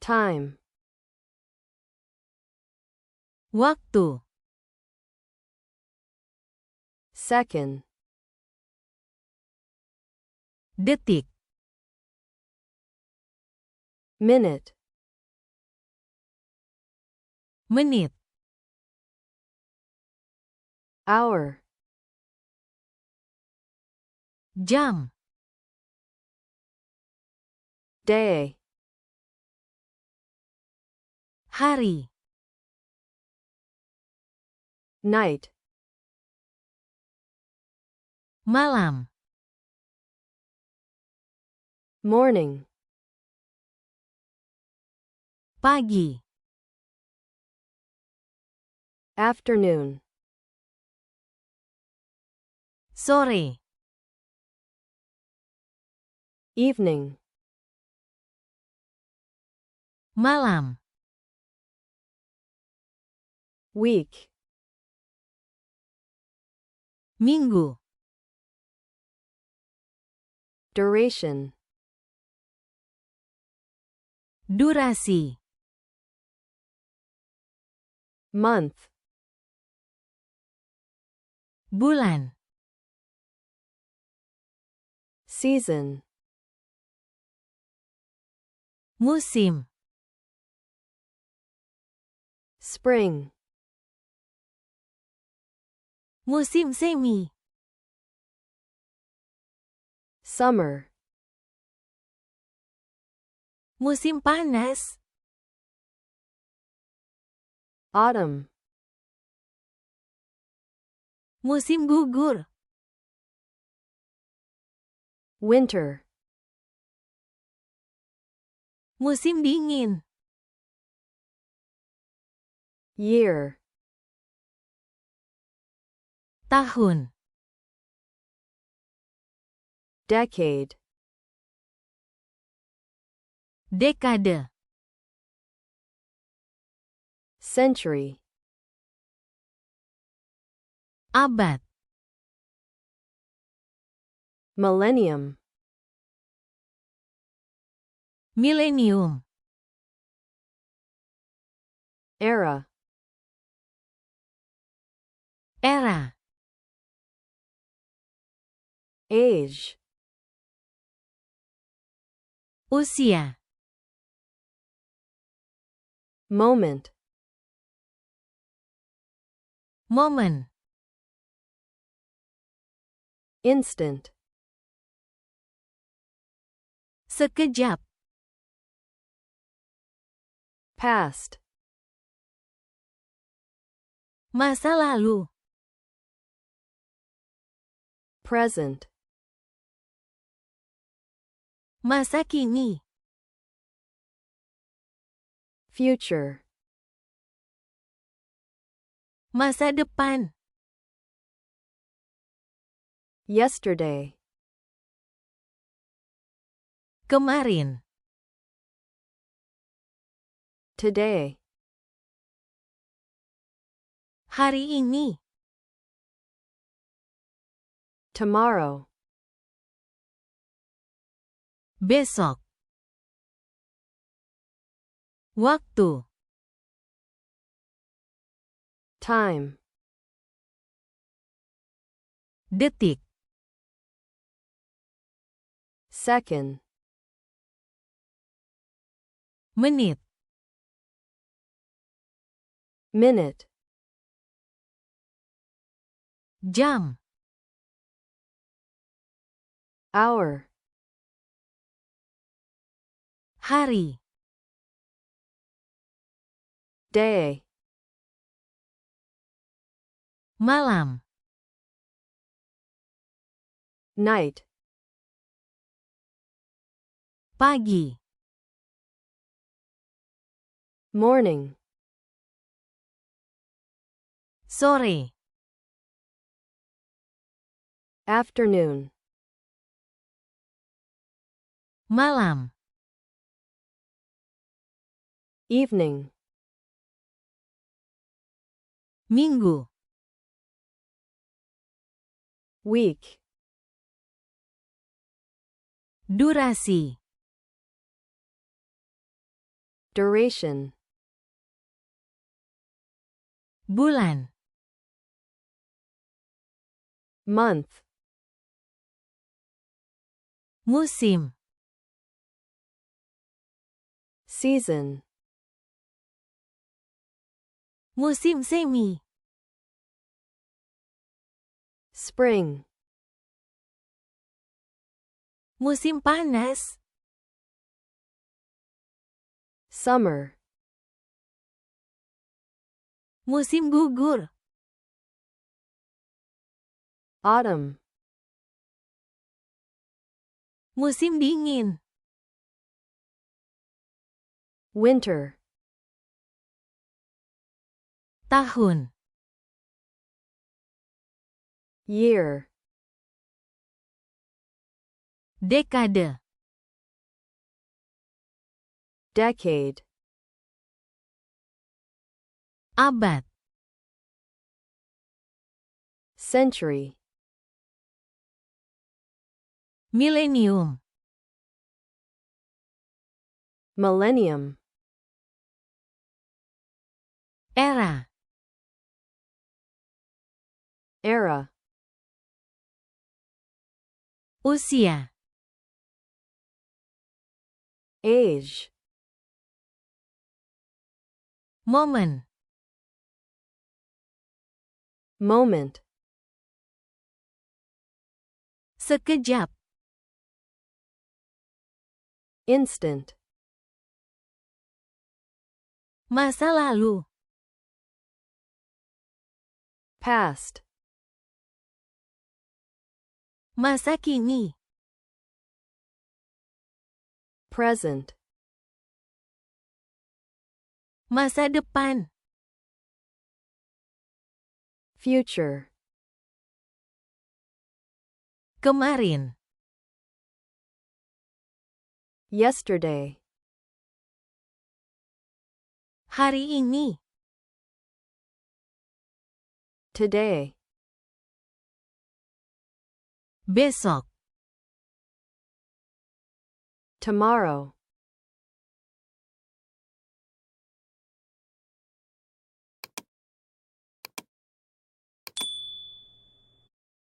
time, waktu, second, detik, minute, menit, hour, jam, day, hari, night, malam, morning, pagi, afternoon, sore, evening, malam, week, minggu, duration, durasi, month, bulan, season, musim, spring, musim semi, summer, musim panas, autumn, musim gugur, winter, musim dingin, year, tahun, decade, dekade, century, abad, millennium, milenium, era, era, age, usia, moment, momen, instant, sekejap, past, masa lalu, present, masa kini, future, masa depan, yesterday, kemarin, today, hari ini, tomorrow, besok, waktu, time, detik, second, menit, minute, jam, hour, hari, day, malam, night, pagi, morning, sore, afternoon, malam, evening, minggu, week, durasi, duration, bulan, month, musim, season, musim semi, spring, musim panas, summer, musim gugur, autumn, musim dingin, winter, tahun, year, dekade, decade, abad, century, milenium, millennium, era, era, usia, age, momen, moment, sekejap, instant, masa lalu, past, masa kini, present, masa depan, future, kemarin, yesterday, hari ini, today, besok, tomorrow,